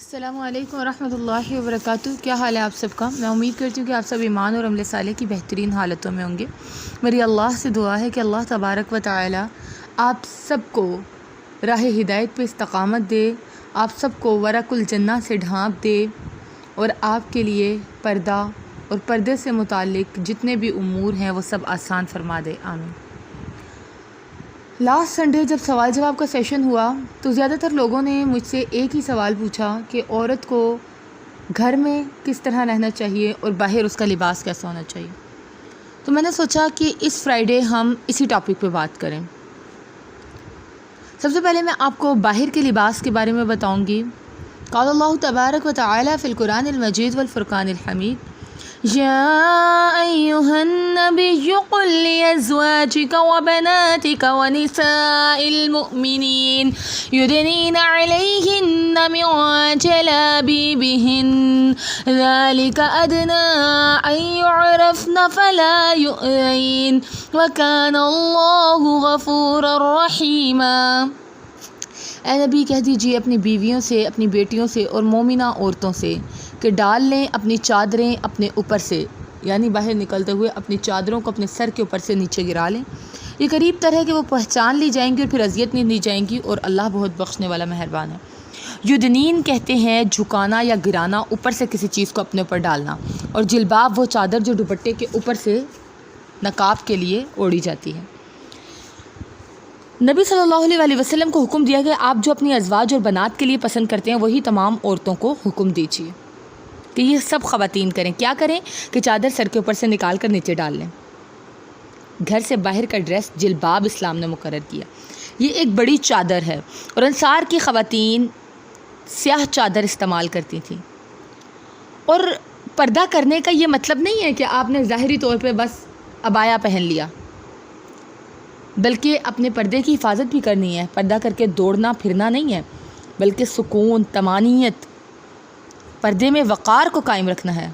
السلام علیکم ورحمۃ اللہ وبرکاتہ۔ کیا حال ہے آپ سب کا؟ میں امید کرتی ہوں کہ آپ سب ایمان اور عمل صالح کی بہترین حالتوں میں ہوں گے۔ میری اللہ سے دعا ہے کہ اللہ تبارک و تعالی آپ سب کو راہ ہدایت پہ استقامت دے، آپ سب کو ورق الجنہ سے ڈھانپ دے اور آپ کے لیے پردہ اور پردے سے متعلق جتنے بھی امور ہیں وہ سب آسان فرما دے، آمین۔ لاسٹ سنڈے جب سوال جواب کا سیشن ہوا تو زیادہ تر لوگوں نے مجھ سے ایک ہی سوال پوچھا کہ عورت کو گھر میں کس طرح رہنا چاہیے اور باہر اس کا لباس کیسا ہونا چاہیے۔ تو میں نے سوچا کہ اس فرائیڈے ہم اسی ٹاپک پہ بات کریں۔ سب سے پہلے میں آپ کو باہر کے لباس کے بارے میں بتاؤں گی۔ قال اللہ تبارک و تعالی فی القرآن المجید والفرقان الحمید یا ایہا النبی قل لأزواجک وبناتک ونساء المؤمنین یدنین علیہن من جلابیبہن ذالک ادنی ان یعرفن فلا یؤذین وکان اللہ غفورا رحیما۔ اے نبی کہہ دیجیے اپنی بیویوں سے، اپنی بیٹیوں سے اور مومنہ عورتوں سے کہ ڈال لیں اپنی چادریں اپنے اوپر سے، یعنی باہر نکلتے ہوئے اپنی چادروں کو اپنے سر کے اوپر سے نیچے گرا لیں۔ یہ قریب تر ہے کہ وہ پہچان لی جائیں گی اور پھر اذیت نہیں دی جائیں گی، اور اللہ بہت بخشنے والا مہربان ہے۔ یدنین کہتے ہیں جھکانا یا گرانا، اوپر سے کسی چیز کو اپنے اوپر ڈالنا، اور جلباب وہ چادر جو دوپٹے کے اوپر سے نقاب کے لیے اوڑھی جاتی ہے۔ نبی صلی اللہ علیہ وسلم کو حکم دیا کہ آپ جو اپنی ازواج اور بنات کے لیے پسند کرتے ہیں وہی تمام عورتوں کو حکم دیجیے کہ یہ سب خواتین کریں۔ کیا کریں کہ چادر سر کے اوپر سے نکال کر نیچے ڈال لیں۔ گھر سے باہر کا ڈریس جلباب اسلام نے مقرر کیا۔ یہ ایک بڑی چادر ہے اور انصار کی خواتین سیاہ چادر استعمال کرتی تھیں۔ اور پردہ کرنے کا یہ مطلب نہیں ہے کہ آپ نے ظاہری طور پہ بس عبایا پہن لیا، بلکہ اپنے پردے کی حفاظت بھی کرنی ہے۔ پردہ کر کے دوڑنا پھرنا نہیں ہے، بلکہ سکون، طمانینت، پردے میں وقار کو قائم رکھنا ہے۔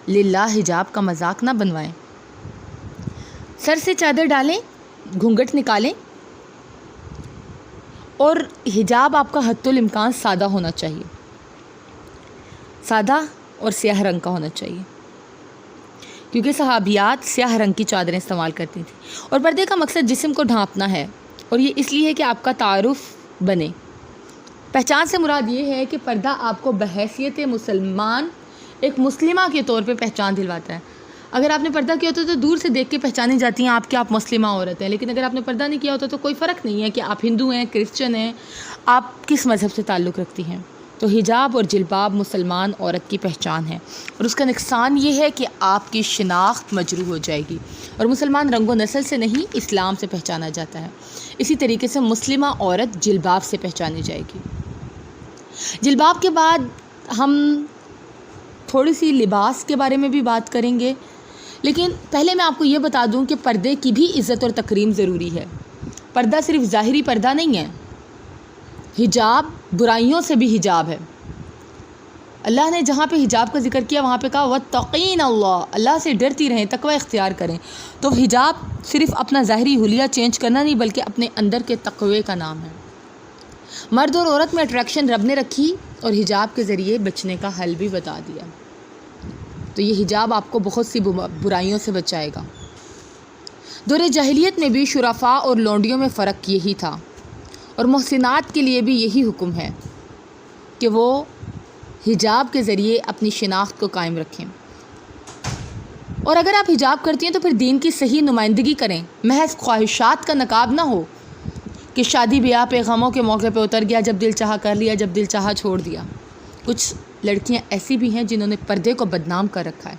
للہ حجاب کا مذاق نہ بنوائیں۔ سر سے چادر ڈالیں، گھونگھٹ نکالیں، اور حجاب آپ کا حد الامکان سادہ ہونا چاہیے، سادہ اور سیاہ رنگ کا ہونا چاہیے، کیونکہ صحابیات سیاہ رنگ کی چادریں استعمال کرتی تھیں۔ اور پردے کا مقصد جسم کو ڈھانپنا ہے، اور یہ اس لیے ہے کہ آپ کا تعارف بنے۔ پہچان سے مراد یہ ہے کہ پردہ آپ کو بحیثیت مسلمان ایک مسلمہ کے طور پہ پہچان دلواتا ہے۔ اگر آپ نے پردہ کیا ہوتا تو دور سے دیکھ کے پہچانی جاتی ہیں آپ کہ آپ مسلمہ عورت ہیں، لیکن اگر آپ نے پردہ نہیں کیا ہوتا تو کوئی فرق نہیں ہے کہ آپ ہندو ہیں، کرسچن ہیں، آپ کس مذہب سے تعلق رکھتی ہیں۔ تو حجاب اور جلباب مسلمان عورت کی پہچان ہے، اور اس کا نقصان یہ ہے کہ آپ کی شناخت مجروح ہو جائے گی، اور مسلمان رنگ و نسل سے نہیں اسلام سے پہچانا جاتا ہے۔ اسی طریقے سے مسلمہ عورت جلباب سے پہچانی جائے گی۔ جلباب کے بعد ہم تھوڑی سی لباس کے بارے میں بھی بات کریں گے، لیکن پہلے میں آپ کو یہ بتا دوں کہ پردے کی بھی عزت اور تکریم ضروری ہے۔ پردہ صرف ظاہری پردہ نہیں ہے، حجاب برائیوں سے بھی حجاب ہے۔ اللہ نے جہاں پہ حجاب کا ذکر کیا وہاں پہ کہا واتقین اللہ، اللہ سے ڈرتی رہیں، تقوی اختیار کریں۔ تو حجاب صرف اپنا ظاہری حلیہ چینج کرنا نہیں، بلکہ اپنے اندر کے تقوی کا نام ہے۔ مرد اور عورت میں اٹریکشن رب نے رکھی، اور حجاب کے ذریعے بچنے کا حل بھی بتا دیا۔ تو یہ حجاب آپ کو بہت سی برائیوں سے بچائے گا۔ دور جاہلیت میں بھی شرفاء اور لونڈیوں میں فرق یہی تھا، اور محسنات کے لیے بھی یہی حکم ہے کہ وہ حجاب کے ذریعے اپنی شناخت کو قائم رکھیں۔ اور اگر آپ حجاب کرتی ہیں تو پھر دین کی صحیح نمائندگی کریں، محض خواہشات کا نقاب نہ ہو کہ شادی بیاہ پہ غموں کے موقع پہ اتر گیا، جب دل چاہا کر لیا، جب دل چاہا چھوڑ دیا۔ کچھ لڑکیاں ایسی بھی ہیں جنہوں نے پردے کو بدنام کر رکھا ہے۔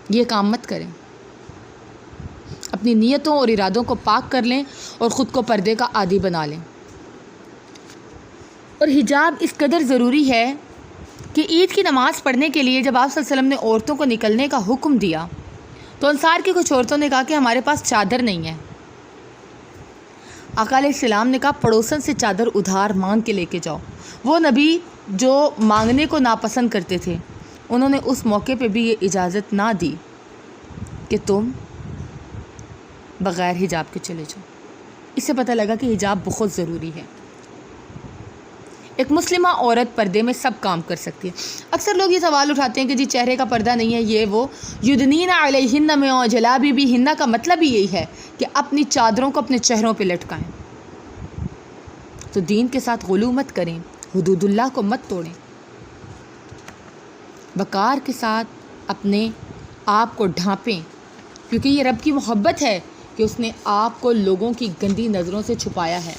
یہ کام مت کریں، اپنی نیتوں اور ارادوں کو پاک کر لیں اور خود کو پردے کا عادی بنا لیں۔ اور حجاب اس قدر ضروری ہے کہ عید کی نماز پڑھنے کے لیے جب آپ صلی اللہ علیہ وسلم نے عورتوں کو نکلنے کا حکم دیا تو انصار کی کچھ عورتوں نے کہا کہ ہمارے پاس چادر نہیں ہے۔ آقا علیہ السلام نے کہا پڑوسن سے چادر ادھار مانگ کے لے کے جاؤ۔ وہ نبی جو مانگنے کو ناپسند کرتے تھے، انہوں نے اس موقع پہ بھی یہ اجازت نہ دی کہ تم بغیر حجاب کے چلے جاؤ۔ اس سے پتہ لگا کہ حجاب بہت ضروری ہے۔ ایک مسلمہ عورت پردے میں سب کام کر سکتی ہے۔ اکثر لوگ یہ سوال اٹھاتے ہیں کہ جی چہرے کا پردہ نہیں ہے، یہ وہ۔ یدنین علیہن من جلابیبہن کا مطلب ہی یہی ہے کہ اپنی چادروں کو اپنے چہروں پہ لٹکائیں۔ تو دین کے ساتھ غلو مت کریں، حدود اللہ کو مت توڑیں، وقار کے ساتھ اپنے آپ کو ڈھانپیں، کیونکہ یہ رب کی محبت ہے کہ اس نے آپ کو لوگوں کی گندی نظروں سے چھپایا ہے۔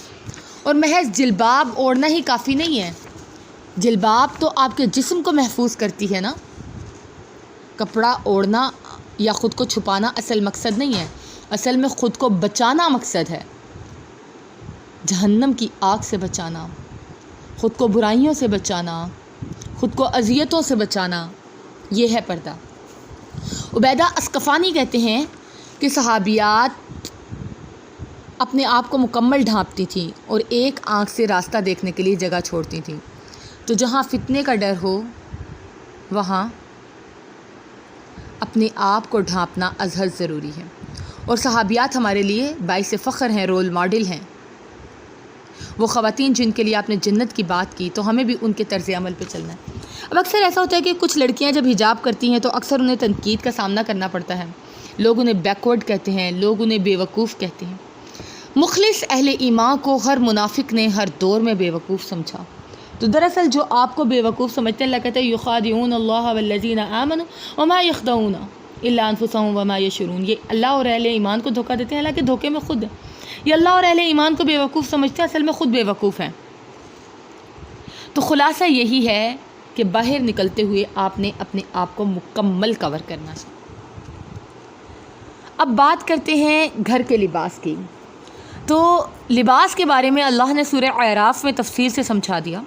اور محض جلباب اوڑھنا ہی کافی نہیں ہے، جلباب تو آپ کے جسم کو محفوظ کرتی ہے نا۔ کپڑا اوڑھنا یا خود کو چھپانا اصل مقصد نہیں ہے، اصل میں خود کو بچانا مقصد ہے، جہنم کی آگ سے بچانا، خود کو برائیوں سے بچانا، خود کو اذیتوں سے بچانا، یہ ہے پردہ۔ عبیدہ اسقفانی کہتے ہیں کہ صحابیات اپنے آپ کو مکمل ڈھانپتی تھیں اور ایک آنکھ سے راستہ دیکھنے کے لیے جگہ چھوڑتی تھیں۔ تو جہاں فتنے کا ڈر ہو وہاں اپنے آپ کو ڈھانپنا ازحد ضروری ہے۔ اور صحابیات ہمارے لیے باعث فخر ہیں، رول ماڈل ہیں۔ وہ خواتین جن کے لیے آپ نے جنت کی بات کی، تو ہمیں بھی ان کے طرز عمل پہ چلنا ہے۔ اب اکثر ایسا ہوتا ہے کہ کچھ لڑکیاں جب حجاب کرتی ہیں تو اکثر انہیں تنقید کا سامنا کرنا پڑتا ہے، لوگ انہیں بیکورڈ کہتے ہیں، لوگ انہیں بے وقوف کہتے ہیں۔ مخلص اہل ایمان کو ہر منافق نے ہر دور میں بے وقوف سمجھا۔ تو دراصل جو آپ کو بے وقوف سمجھتے ہیں، اللہ کہتے ہیں یخادعون اللہ والذین آمنوا وما یخدعون الا انفسهم وما یشعرون، یہ اللہ اور اہل ایمان کو دھوکہ دیتے ہیں، حالانکہ دھوکے میں خود ہیں۔ یہ اللہ اور اہل ایمان کو بے وقوف سمجھتے ہیں، اصل میں خود بے وقوف ہیں۔ تو خلاصہ یہی ہے کہ باہر نکلتے ہوئے آپ نے اپنے آپ کو مکمل کور کرنا ہے۔ اب بات کرتے ہیں گھر کے لباس کی۔ تو لباس کے بارے میں اللہ نے سورہ اعراف میں تفصیل سے سمجھا دیا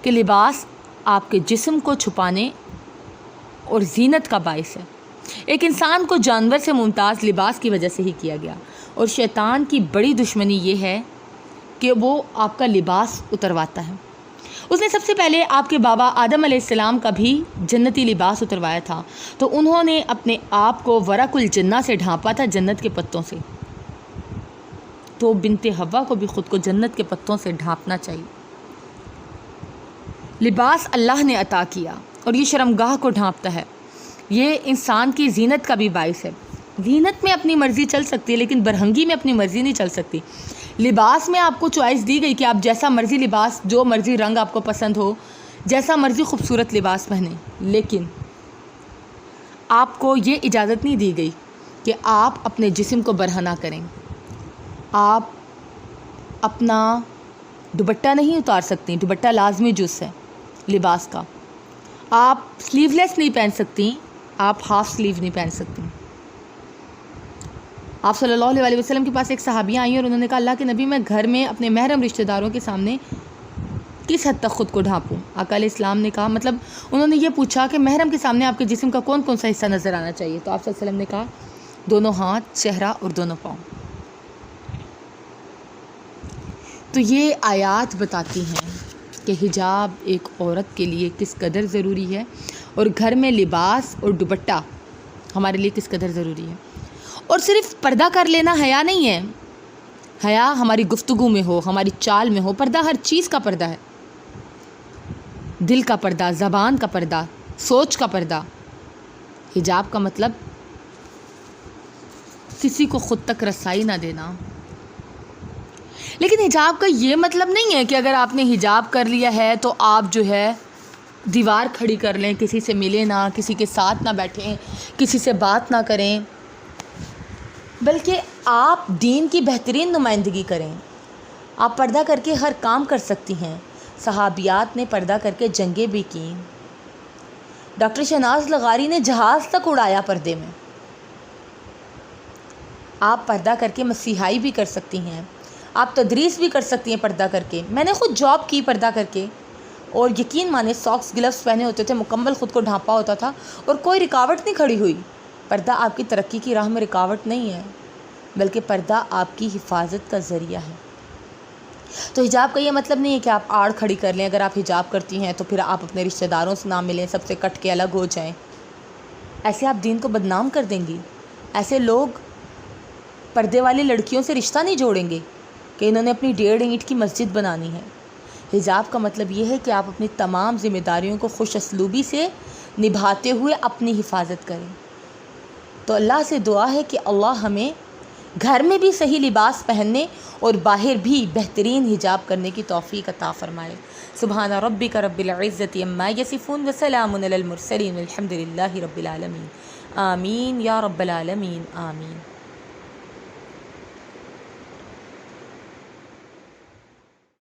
کہ لباس آپ کے جسم کو چھپانے اور زینت کا باعث ہے۔ ایک انسان کو جانور سے ممتاز لباس کی وجہ سے ہی کیا گیا، اور شیطان کی بڑی دشمنی یہ ہے کہ وہ آپ کا لباس اترواتا ہے۔ اس نے سب سے پہلے آپ کے بابا آدم علیہ السلام کا بھی جنتی لباس اتروایا تھا، تو انہوں نے اپنے آپ کو ورق الجنہ سے ڈھانپا تھا، جنت کے پتوں سے۔ تو بنت حوا کو بھی خود کو جنت کے پتوں سے ڈھانپنا چاہیے۔ لباس اللہ نے عطا کیا اور یہ شرمگاہ کو ڈھانپتا ہے، یہ انسان کی زینت کا بھی باعث ہے۔ زینت میں اپنی مرضی چل سکتی ہے، لیکن برہنگی میں اپنی مرضی نہیں چل سکتی۔ لباس میں آپ کو چوائس دی گئی کہ آپ جیسا مرضی لباس، جو مرضی رنگ آپ کو پسند ہو، جیسا مرضی خوبصورت لباس پہنیں، لیکن آپ کو یہ اجازت نہیں دی گئی کہ آپ اپنے جسم کو برہنہ کریں۔ آپ اپنا دوپٹہ نہیں اتار سکتی، دوپٹہ لازمی جز ہے لباس کا۔ آپ سلیو لیس نہیں پہن سکتی، آپ ہاف سلیو نہیں پہن سکتی۔ آپ صلی اللہ علیہ وسلم کے پاس ایک صحابیہ آئیں اور انہوں نے کہا اللہ کے نبی، میں گھر میں اپنے محرم رشتہ داروں کے سامنے کس حد تک خود کو ڈھانپوں؟ آقا علیہ السلام نے کہا، مطلب انہوں نے یہ پوچھا کہ محرم کے سامنے آپ کے جسم کا کون کون سا حصہ نظر آنا چاہیے؟ تو آپ صلی اللہ علیہ وسلم نے کہا دونوں ہاتھ، چہرہ اور دونوں پاؤں۔ تو یہ آیات بتاتی ہیں کہ حجاب ایک عورت کے لیے کس قدر ضروری ہے، اور گھر میں لباس اور دوپٹہ ہمارے لیے کس قدر ضروری ہے۔ اور صرف پردہ کر لینا حیا نہیں ہے، حیا ہماری گفتگو میں ہو، ہماری چال میں ہو۔ پردہ ہر چیز کا پردہ ہے، دل کا پردہ، زبان کا پردہ، سوچ کا پردہ۔ حجاب کا مطلب کسی کو خود تک رسائی نہ دینا۔ لیکن حجاب کا یہ مطلب نہیں ہے کہ اگر آپ نے حجاب کر لیا ہے تو آپ جو ہے دیوار کھڑی کر لیں، کسی سے ملیں نہ، کسی کے ساتھ نہ بیٹھیں، کسی سے بات نہ کریں، بلکہ آپ دین کی بہترین نمائندگی کریں۔ آپ پردہ کر کے ہر کام کر سکتی ہیں۔ صحابیات نے پردہ کر کے جنگیں بھی کیں۔ ڈاکٹر شہناز لغاری نے جہاز تک اڑایا پردے میں۔ آپ پردہ کر کے مسیحائی بھی کر سکتی ہیں، آپ تدریس بھی کر سکتی ہیں پردہ کر کے۔ میں نے خود جاب کی پردہ کر کے، اور یقین مانے ساکس گلوز پہنے ہوتے تھے، مکمل خود کو ڈھانپا ہوتا تھا، اور کوئی رکاوٹ نہیں کھڑی ہوئی۔ پردہ آپ کی ترقی کی راہ میں رکاوٹ نہیں ہے، بلکہ پردہ آپ کی حفاظت کا ذریعہ ہے۔ تو حجاب کا یہ مطلب نہیں ہے کہ آپ آڑ کھڑی کر لیں۔ اگر آپ حجاب کرتی ہیں تو پھر آپ اپنے رشتہ داروں سے نہ ملیں، سب سے کٹ کے الگ ہو جائیں، ایسے آپ دین کو بدنام کر دیں گی۔ ایسے لوگ پردے والی لڑکیوں سے رشتہ نہیں جوڑیں گے کہ انہوں نے اپنی 1.5 اینٹ کی مسجد بنانی ہے۔ حجاب کا مطلب یہ ہے کہ آپ اپنی تمام ذمہ داریوں کو خوش اسلوبی سے نبھاتے ہوئے اپنی حفاظت کریں۔ تو اللہ سے دعا ہے کہ اللہ ہمیں گھر میں بھی صحیح لباس پہننے اور باہر بھی بہترین حجاب کرنے کی توفیق عطا فرمائے۔ سبحان ربک رب العزت عما یصفون وسلام علی المرسلین والحمد للہ رب العالمین۔ آمین یا رب العالمین، آمین۔